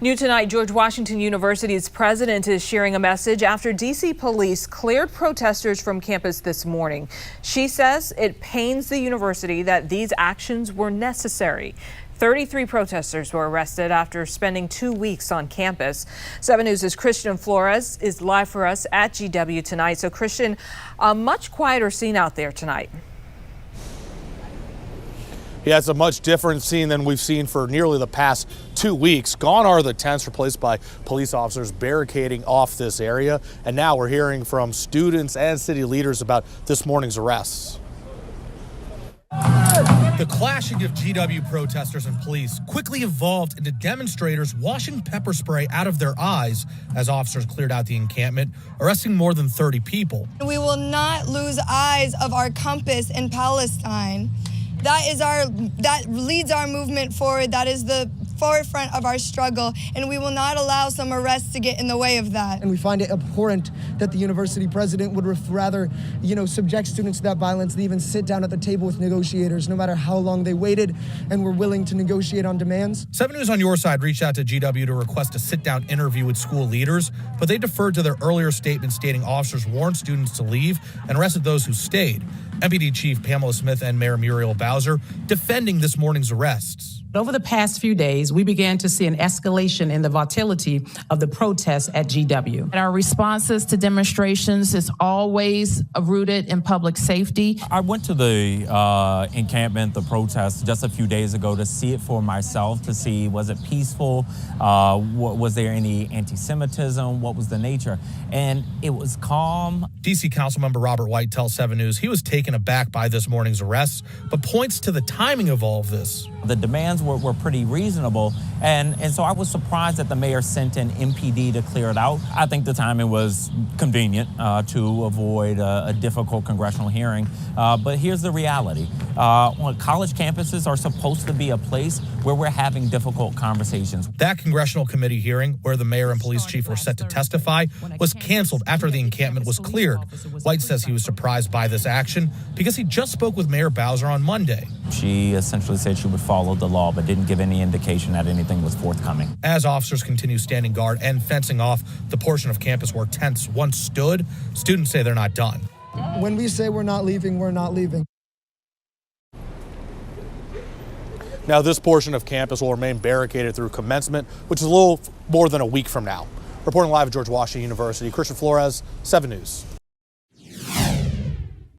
New tonight, George Washington University's president is sharing a message after D.C. police cleared protesters from campus this morning. She says it pains the university that these actions were necessary. 33 protesters were arrested after spending 2 weeks on campus. 7 News' Christian Flores is live for us at GW tonight. So, Christian, a much quieter scene out there tonight. Yeah, it's a much different scene than we've seen for nearly the past 2 weeks. Gone are the tents replaced by police officers barricading off this area. And now we're hearing from students and city leaders about this morning's arrests. The clashing of GW protesters and police quickly evolved into demonstrators washing pepper spray out of their eyes as officers cleared out the encampment, arresting more than 30 people. We will not lose eyes of our compass in Palestine. That leads our movement forward. That is the forefront of our struggle, and we will not allow some arrests to get in the way of that. And we find it abhorrent that the university president would rather, subject students to that violence than even sit down at the table with negotiators, no matter how long they waited and were willing to negotiate on demands. 7 News on your side reached out to GW to request a sit-down interview with school leaders, but they deferred to their earlier statement stating officers warned students to leave and arrested those who stayed. MPD Chief Pamela Smith and Mayor Muriel Bowser defending this morning's arrests. Over the past few days, we began to see an escalation in the volatility of the protests at GW. And our responses to demonstrations is always rooted in public safety. I went to the encampment, the protest, just a few days ago to see it for myself, to see was it peaceful, was there any anti-Semitism, what was the nature, and it was calm. D.C. Councilmember Robert White tells 7 News he was taken aback by this morning's arrests, but points to the timing of all of this. The demands were pretty reasonable, and so I was surprised that the mayor sent an MPD to clear it out. I think the timing was convenient to avoid a difficult congressional hearing, but here's the reality. College campuses are supposed to be a place where we're having difficult conversations. That congressional committee hearing, where the mayor and police chief were set to testify, was canceled after the encampment was cleared. White says he was surprised by this action because he just spoke with Mayor Bowser on Monday. She essentially said she would follow the law, but didn't give any indication that anything was forthcoming. As officers continue standing guard and fencing off the portion of campus where tents once stood, students say they're not done. When we say we're not leaving, we're not leaving. Now, this portion of campus will remain barricaded through commencement, which is a little more than a week from now. Reporting live at George Washington University, Christian Flores, 7 News.